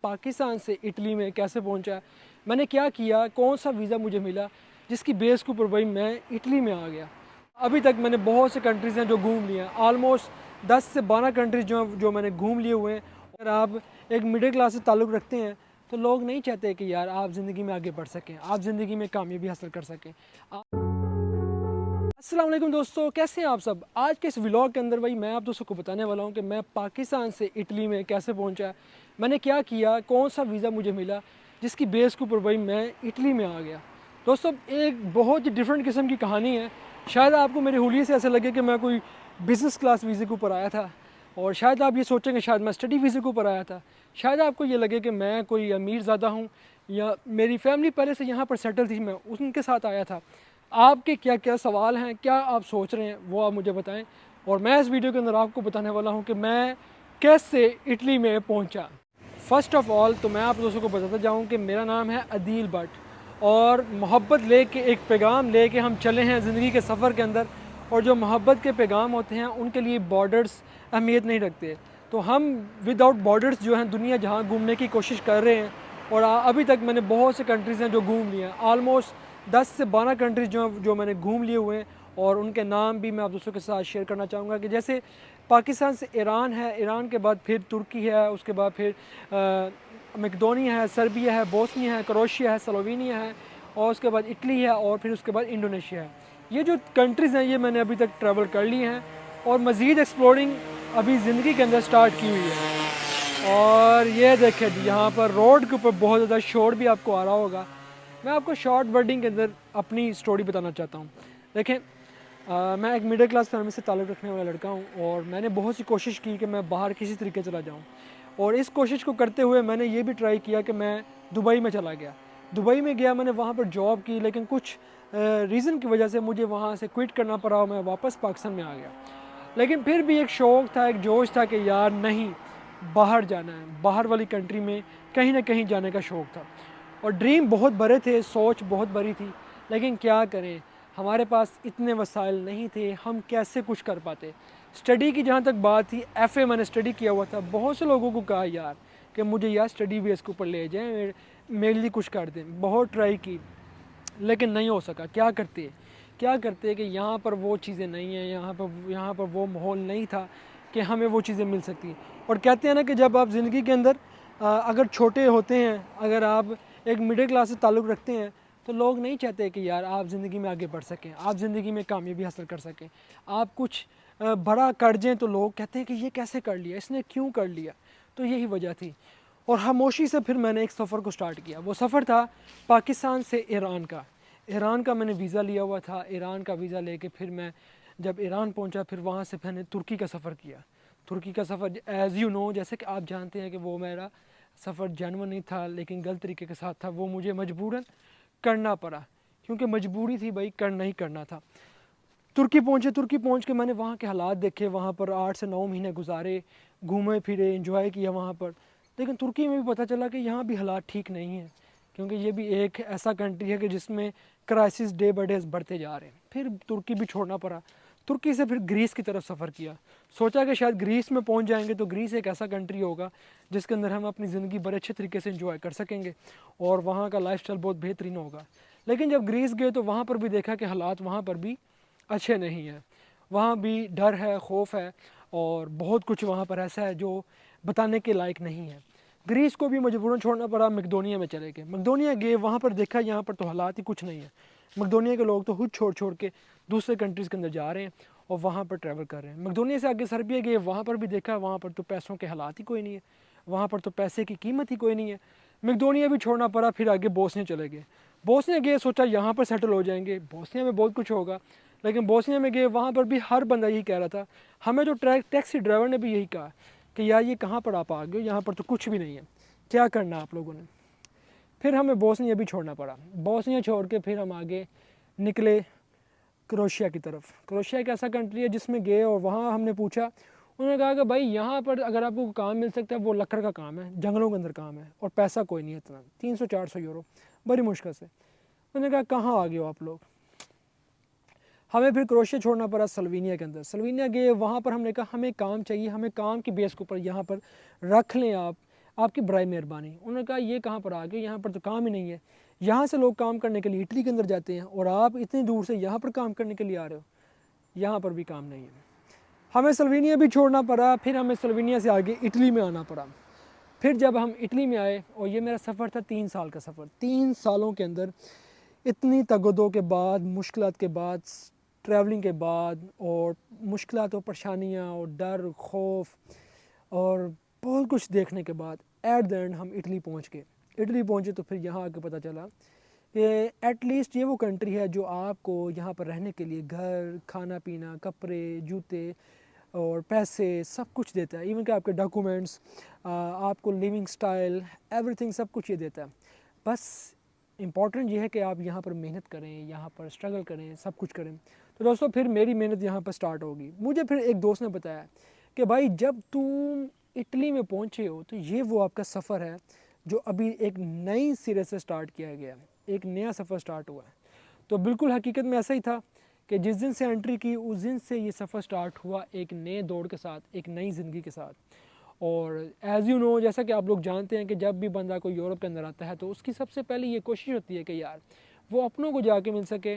पाकिस्तान से इटली में कैसे पहुंचा, मैंने क्या किया, कौन सा वीज़ा मुझे मिला जिसकी बेस के ऊपर भाई मैं इटली में आ गया। अभी तक मैंने बहुत से कंट्रीज़ हैं जो घूम लिए हैं, ऑलमोस्ट 10 से 12 कंट्रीज़ जो मैंने घूम लिए हुए हैं। अगर आप एक मिडिल क्लास से ताल्लुक़ रखते हैं तो लोग नहीं चाहते कि यार आप ज़िंदगी में आगे बढ़ सकें, आप ज़िंदगी में कामयाबी हासिल कर सकें। अस्सलाम वालेकुम दोस्तों, कैसे हैं आप सब। आज के इस व्लॉग के अंदर भाई मैं आप दोस्तों को बताने वाला हूं कि मैं पाकिस्तान से इटली में कैसे पहुंचा, मैंने क्या किया, कौन सा वीज़ा मुझे मिला जिसकी बेस के ऊपर भाई मैं इटली में आ गया। दोस्तों एक बहुत ही डिफरेंट किस्म की कहानी है। शायद आपको मेरे हुलिये से ऐसा लगे कि मैं कोई बिज़नेस क्लास वीज़े के ऊपर आया था, और शायद आप ये सोचेंगे शायद मैं स्टडी वीज़े के ऊपर आया था। शायद आपको ये लगे कि मैं कोई अमीर ज़्यादा हूँ या मेरी फैमिली पहले से यहाँ पर सेटल थी, मैं उनके साथ आया था। आपके क्या क्या सवाल हैं, क्या आप सोच रहे हैं, वो आप मुझे बताएं। और मैं इस वीडियो के अंदर आपको बताने वाला हूं कि मैं कैसे इटली में पहुंचा। फ़र्स्ट ऑफ़ ऑल तो मैं आप दोस्तों को बताता जाऊं कि मेरा नाम है अदील भट्ट, और मोहब्बत लेके एक पैगाम लेके हम चले हैं ज़िंदगी के सफ़र के अंदर। और जो मोहब्बत के पैगाम होते हैं उनके लिए बॉर्डर्स अहमियत नहीं रखते। तो हम विदाउट बॉर्डर्स जो हैं दुनिया जहाँ घूमने की कोशिश कर रहे हैं। और अभी तक मैंने बहुत से कंट्रीज़ हैं जो घूम लिए हैं, ऑलमोस्ट 10 से 12 कंट्रीज़ जो मैंने घूम लिए हुए हैं। और उनके नाम भी मैं आप दोस्तों के साथ शेयर करना चाहूँगा कि जैसे पाकिस्तान से ईरान है, ईरान के बाद फिर तुर्की है, उसके बाद फिर मकदोनिया है, सर्बिया है, बोस्निया है, क्रोशिया है, स्लोवेनिया है, और उसके बाद इटली है, और फिर उसके बाद इंडोनेशिया है। ये जो कंट्रीज़ हैं ये मैंने अभी तक ट्रैवल कर ली हैं, और मज़ीद एक्सप्लोरिंग अभी ज़िंदगी के अंदर स्टार्ट की हुई है। और ये देखें जी, यहाँ पर रोड के ऊपर बहुत ज़्यादा शोर भी आपको आ रहा होगा। मैं आपको शॉर्ट वर्डिंग के अंदर अपनी स्टोरी बताना चाहता हूँ। देखें, मैं एक मिडिल क्लास फैमिली से ताल्लुक़ रखने वाला लड़का हूँ, और मैंने बहुत सी कोशिश की कि मैं बाहर किसी तरीके चला जाऊँ। और इस कोशिश को करते हुए मैंने ये भी ट्राई किया कि मैं दुबई में चला गया। दुबई में गया, मैंने वहाँ पर जॉब की, लेकिन कुछ रीज़न की वजह से मुझे वहाँ से क्विट करना पड़ा, मैं वापस पाकिस्तान में आ गया। लेकिन फिर भी एक शौक़ था, एक जोश था कि यार नहीं, बाहर जाना है, बाहर वाली कंट्री में कहीं ना कहीं जाने का शौक़ था। और ड्रीम बहुत बड़े थे, सोच बहुत बड़ी थी, लेकिन क्या करें, हमारे पास इतने वसाइल नहीं थे, हम कैसे कुछ कर पाते। स्टडी की जहाँ तक बात थी, एफ़ए मैंने स्टडी किया हुआ था। बहुत से लोगों को कहा यार कि मुझे यार स्टडी बेस के ऊपर ले जाएँ, मेरे लिए कुछ कर दें। बहुत ट्राई की, लेकिन नहीं हो सका। क्या करते कि यहाँ पर वो चीज़ें नहीं हैं, यहाँ पर वो माहौल नहीं था कि हमें वो चीज़ें मिल सकती। और कहते हैं ना कि जब आप ज़िंदगी के अंदर अगर छोटे होते हैं, अगर आप एक मिडिल क्लास से ताल्लुक़ रखते हैं, तो लोग नहीं चाहते कि यार आप ज़िंदगी में आगे बढ़ सकें, आप ज़िंदगी में कामयाबी हासिल कर सकें, आप कुछ बड़ा कर जाएँ। तो लोग कहते हैं कि ये कैसे कर लिया, इसने क्यों कर लिया। तो यही वजह थी। और खामोशी से फिर मैंने एक सफ़र को स्टार्ट किया। वो सफ़र था पाकिस्तान से ईरान का। ईरान का मैंने वीज़ा लिया हुआ था। ईरान का वीज़ा लेके फिर मैं जब ईरान पहुंचा, फिर वहाँ से मैंने तुर्की का सफ़र किया। तुर्की का सफ़र एज़ यू नो, जैसे कि आप जानते हैं कि वो मेरा सफ़र जेन्युइन नहीं था, लेकिन गलत तरीके के साथ था। वो मुझे मजबूरन करना पड़ा, क्योंकि मजबूरी थी भाई, करना ही करना था। तुर्की पहुँचे, तुर्की पहुँच के मैंने वहाँ के हालात देखे, वहाँ पर 8 से 9 महीने गुजारे, घूमे फिरे, एंजॉय किया वहाँ पर। लेकिन तुर्की में भी पता चला कि यहाँ भी हालात ठीक नहीं हैं, क्योंकि ये भी एक ऐसा कंट्री है कि जिसमें क्राइसिस डे बाय डे बढ़ते जा रहे हैं। फिर तुर्की भी छोड़ना पड़ा। तुर्की से फिर ग्रीस की तरफ सफ़र किया। सोचा कि शायद ग्रीस में पहुंच जाएंगे तो ग्रीस एक ऐसा कंट्री होगा जिसके अंदर हम अपनी ज़िंदगी बड़े अच्छे तरीके से एंजॉय कर सकेंगे, और वहाँ का लाइफस्टाइल बहुत बेहतरीन होगा। लेकिन जब ग्रीस गए तो वहाँ पर भी देखा कि हालात वहाँ पर भी अच्छे नहीं हैं। वहाँ भी डर है, खौफ है, और बहुत कुछ वहाँ पर ऐसा है जो बताने के लायक नहीं है। ग्रीस को भी मजबूरन छोड़ना पड़ा, मकदोनिया में चले गए। मकदोनिया गए, वहाँ पर देखा यहाँ पर तो हालात ही कुछ नहीं है। मकदोनिया के लोग तो खुद छोड़ छोड़ के दूसरे कंट्रीज़ के अंदर जा रहे हैं और वहाँ पर ट्रैवल कर रहे हैं। मकदोनिया से आगे सर्बिया गए, वहाँ पर भी देखा, वहाँ पर तो पैसों के हालात ही कोई नहीं है, वहाँ पर तो पैसे की कीमत ही कोई नहीं है। मकदोनिया भी छोड़ना पड़ा, फिर आगे बोस्निया चले गए। बोस्निया गए, सोचा यहाँ पर सेटल हो जाएंगे, बोस्निया में बहुत कुछ होगा। लेकिन बोस्निया में गए, वहाँ पर भी हर बंदा यही कह रहा था, हमें जो टैक्सी ड्राइवर ने भी यही कहा कि यार ये कहाँ पर आप आ गए हो, यहाँ पर तो कुछ भी नहीं है, क्या करना आप लोगों ने। फिर हमें बोस्निया भी छोड़ना पड़ा। बोस्निया छोड़ के फिर हम आगे निकले क्रोशिया की तरफ। क्रोशिया एक ऐसा कंट्री है जिसमें गए, और वहाँ हमने पूछा, उन्होंने कहा कि भाई यहाँ पर अगर आपको काम मिल सकता है वो लकड़ का काम है, जंगलों के अंदर काम है, और पैसा कोई नहीं है इतना, 300-400 यूरो, बड़ी मुश्किल से। उन्होंने कहा कहाँ आ गए हो आप लोग। हमें फिर क्रोशिया छोड़ना पड़ा स्लोवेनिया के अंदर। स्लोवेनिया गए, वहाँ पर हमने कहा हमें काम चाहिए, हमें काम की बेस के ऊपर यहाँ पर रख लें आप, आपकी बराए मेहरबानी। उन्होंने कहा ये कहाँ पर आ गए, यहाँ पर तो काम ही नहीं है। यहाँ से लोग काम करने के लिए इटली के अंदर जाते हैं और आप इतनी दूर से यहाँ पर काम करने के लिए आ रहे हो, यहाँ पर भी काम नहीं है। हमें स्लोवेनिया भी छोड़ना पड़ा, फिर हमें स्लोवेनिया से आगे इटली में आना पड़ा। फिर जब हम इटली में आए, और ये मेरा सफ़र था 3 साल का सफ़र, 3 सालों के अंदर इतनी तगदों के बाद, मुश्किलात के बाद, ट्रैवलिंग के बाद, और मुश्किलात और परेशानियाँ और डर खौफ और बहुत कुछ देखने के बाद एट द एंड हम इटली पहुँच गए। इटली पहुँचे तो फिर यहाँ आके पता चला कि एटलीस्ट ये वो कंट्री है जो आपको यहाँ पर रहने के लिए घर, खाना पीना, कपड़े, जूते और पैसे सब कुछ देता है। इवन कि आपके डॉक्यूमेंट्स, आपको लिविंग स्टाइल, एवरीथिंग सब कुछ ये देता है। बस इम्पॉर्टेंट ये है कि आप यहाँ पर मेहनत करें, यहाँ पर स्ट्रगल करें, सब कुछ करें। तो दोस्तों फिर मेरी मेहनत यहाँ पर स्टार्ट होगी। मुझे फिर एक दोस्त ने बताया कि भाई जब तुम इटली में पहुँचे हो तो ये वो आपका सफ़र है जो अभी एक नई सिरे से स्टार्ट किया गया है, एक नया सफ़र स्टार्ट हुआ है। तो बिल्कुल हकीकत में ऐसा ही था कि जिस दिन से एंट्री की उस दिन से ये सफ़र स्टार्ट हुआ एक नए दौड़ के साथ, एक नई ज़िंदगी के साथ। और एज़ यू नो, जैसा कि आप लोग जानते हैं कि जब भी बंदा कोई यूरोप के अंदर आता है तो उसकी सबसे पहले ये कोशिश होती है कि यार वो अपनों को जाके मिल सके,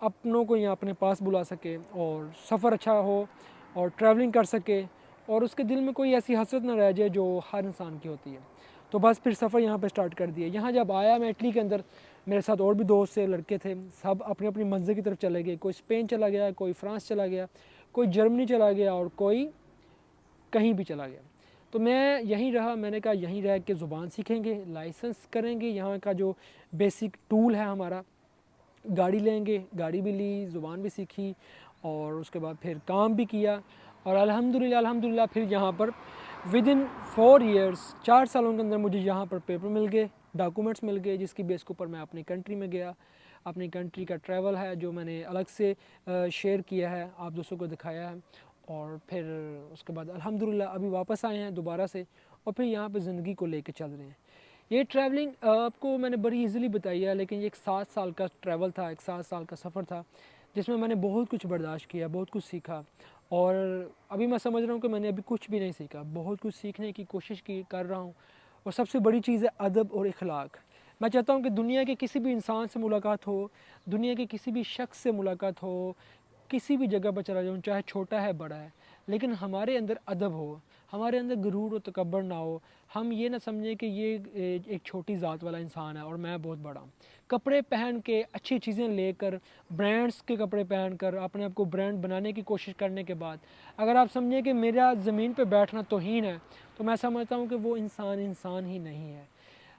अपनों को यहाँ अपने पास बुला सके और सफ़र अच्छा हो और ट्रैवलिंग कर सके और उसके दिल में कोई ऐसी हसरत ना रह जाए जो हर इंसान की होती है। तो बस फिर सफ़र यहाँ पे स्टार्ट कर दिया। यहाँ जब आया मैं इटली के अंदर, मेरे साथ और भी दोस्त से लड़के थे, सब अपनी अपनी मंजिल की तरफ चले गए। कोई स्पेन चला गया, कोई फ्रांस चला गया, कोई जर्मनी चला गया और कोई कहीं भी चला गया। तो मैं यहीं रहा। मैंने कहा यहीं रह के ज़ुबान सीखेंगे, लाइसेंस करेंगे, यहाँ का जो बेसिक टूल है हमारा, गाड़ी लेंगे, गाड़ी भी ली, ज़ुबान भी सीखी और उसके बाद फिर काम भी किया। और अल्हम्दुलिल्लाह फिर यहाँ पर विद इन 4 ईयर्स, 4 सालों के अंदर मुझे यहाँ पर पेपर मिल गए, डॉक्यूमेंट्स मिल गए, जिसकी बेस के ऊपर मैं अपनी कंट्री में गया। अपनी कंट्री का ट्रैवल है जो मैंने अलग से शेयर किया है, आप दोस्तों को दिखाया है। और फिर उसके बाद अल्हम्दुलिल्लाह अभी वापस आए हैं दोबारा से और फिर यहाँ पे ज़िंदगी को लेके चल रहे हैं। ये ट्रैवलिंग आपको मैंने बड़ी इजीली बताई है, लेकिन ये एक 7 साल का ट्रैवल था, एक 7 साल का सफ़र था जिसमें मैंने बहुत कुछ बर्दाश्त किया, बहुत कुछ सीखा। और अभी मैं समझ रहा हूँ कि मैंने अभी कुछ भी नहीं सीखा, बहुत कुछ सीखने की कोशिश की कर रहा हूँ। और सबसे बड़ी चीज़ है अदब और इखलाक। मैं चाहता हूँ कि दुनिया के किसी भी इंसान से मुलाकात हो, दुनिया के किसी भी शख्स से मुलाकात हो, किसी भी जगह पर चला जाऊँ, चाहे छोटा है बड़ा है, लेकिन हमारे अंदर अदब हो, हमारे अंदर गुरूर और तकब्बर ना हो। हम ये ना समझें कि ये एक छोटी ज़ात वाला इंसान है और मैं बहुत बड़ा हूँ। कपड़े पहन के, अच्छी चीज़ें लेकर, ब्रांड्स के कपड़े पहन कर, अपने आप को ब्रांड बनाने की कोशिश करने के बाद अगर आप समझें कि मेरा ज़मीन पे बैठना तौहीन है, तो मैं समझता हूँ कि वो इंसान इंसान ही नहीं है।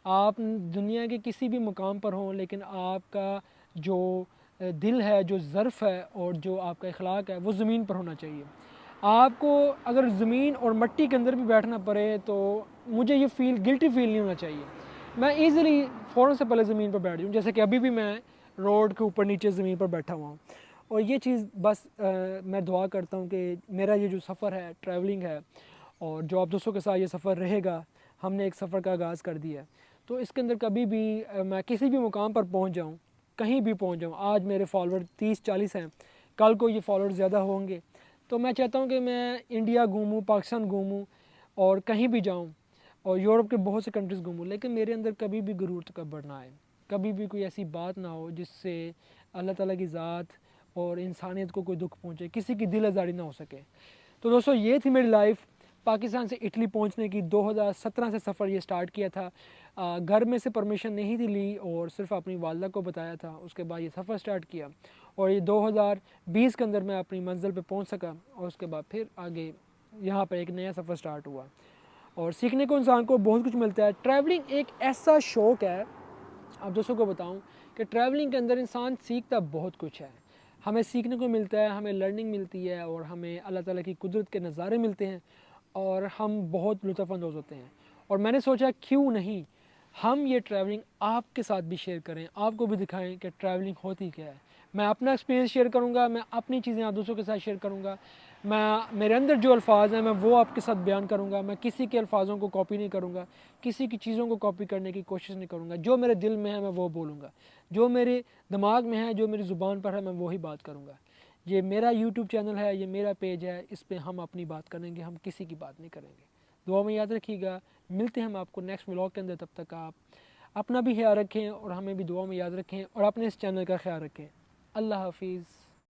आप दुनिया के किसी भी मुकाम पर हों, लेकिन आपका जो दिल है, जो ज़र्फ़ है और जो आपका इखलाक है, वो ज़मीन पर होना चाहिए। आपको अगर ज़मीन और मिट्टी के अंदर भी बैठना पड़े तो मुझे ये गिल्टी फ़ील नहीं होना चाहिए। मैं ईज़िली फ़ौरन से पहले ज़मीन पर बैठ जाऊँ, जैसे कि अभी भी मैं रोड के ऊपर नीचे ज़मीन पर बैठा हुआ हूँ। और ये चीज़ बस मैं दुआ करता हूँ कि मेरा ये जो सफ़र है, ट्रैवलिंग है, और जो आप दोस्तों के साथ ये सफ़र रहेगा, हमने एक सफ़र का आगाज़ कर दिया है। तो इसके अंदर कभी भी मैं किसी भी मुकाम पर पहुँच जाऊँ, कहीं भी पहुँच जाऊँ, आज मेरे फॉलोअर 30-40 हैं, कल को ये फॉलोअर ज़्यादा होंगे। तो मैं चाहता हूँ कि मैं इंडिया घूमूँ, पाकिस्तान घूमूँ और कहीं भी जाऊँ और यूरोप के बहुत से कंट्रीज़ घूमूँ, लेकिन मेरे अंदर कभी भी गुरूर तकब्बुर ना आए, कभी भी कोई ऐसी बात ना हो जिससे अल्लाह ताला की ज़ात और इंसानियत को कोई दुख पहुँचे, किसी की दिल आज़ारी ना हो सके। तो दोस्तों ये थी मेरी लाइफ पाकिस्तान से इटली पहुंचने की। 2017 से सफ़र ये स्टार्ट किया था। घर में से परमिशन नहीं थी ली और सिर्फ अपनी वालदा को बताया था। उसके बाद ये सफ़र स्टार्ट किया और ये 2020 के अंदर मैं अपनी मंजिल पे पहुंच सका और उसके बाद फिर आगे यहाँ पर एक नया सफ़र स्टार्ट हुआ। और सीखने को इंसान को बहुत कुछ मिलता है। ट्रैवलिंग एक ऐसा शौक़ है, आप दोस्तों को बताऊं कि ट्रैवलिंग के अंदर इंसान सीखता बहुत कुछ है। हमें सीखने को मिलता है, हमें लर्निंग मिलती है और हमें अल्लाह ताला की कुदरत के नज़ारे मिलते हैं और हम बहुत लुत्फ़अंदोज़ होते हैं। और मैंने सोचा क्यों नहीं हम ये ट्रैवलिंग आपके साथ भी शेयर करें, आपको भी दिखाएं कि ट्रैवलिंग होती क्या है। मैं अपना एक्सपीरियंस शेयर करूंगा, मैं अपनी चीज़ें आप दूसरों के साथ शेयर करूंगा। मैं मेरे अंदर जो अल्फाज हैं मैं वो आपके साथ बयान करूंगा। मैं किसी के अल्फाजों को कॉपी नहीं करूंगा, किसी की चीज़ों को कॉपी करने की कोशिश नहीं करूंगा। जो मेरे दिल में है मैं वो बोलूँगा, जो मेरे दिमाग में है, जो मेरी ज़ुबान पर है, मैं वही बात करूँगा। ये मेरा यूट्यूब चैनल है, ये मेरा पेज है, इस पर हम अपनी बात करेंगे, हम किसी की बात नहीं करेंगे। दुआ में याद रखिएगा। मिलते हैं हम आपको नेक्स्ट व्लॉग के अंदर, तब तक आप अपना भी ख्याल रखें और हमें भी दुआ में याद रखें और अपने इस चैनल का ख्याल रखें। अल्लाह हाफिज़।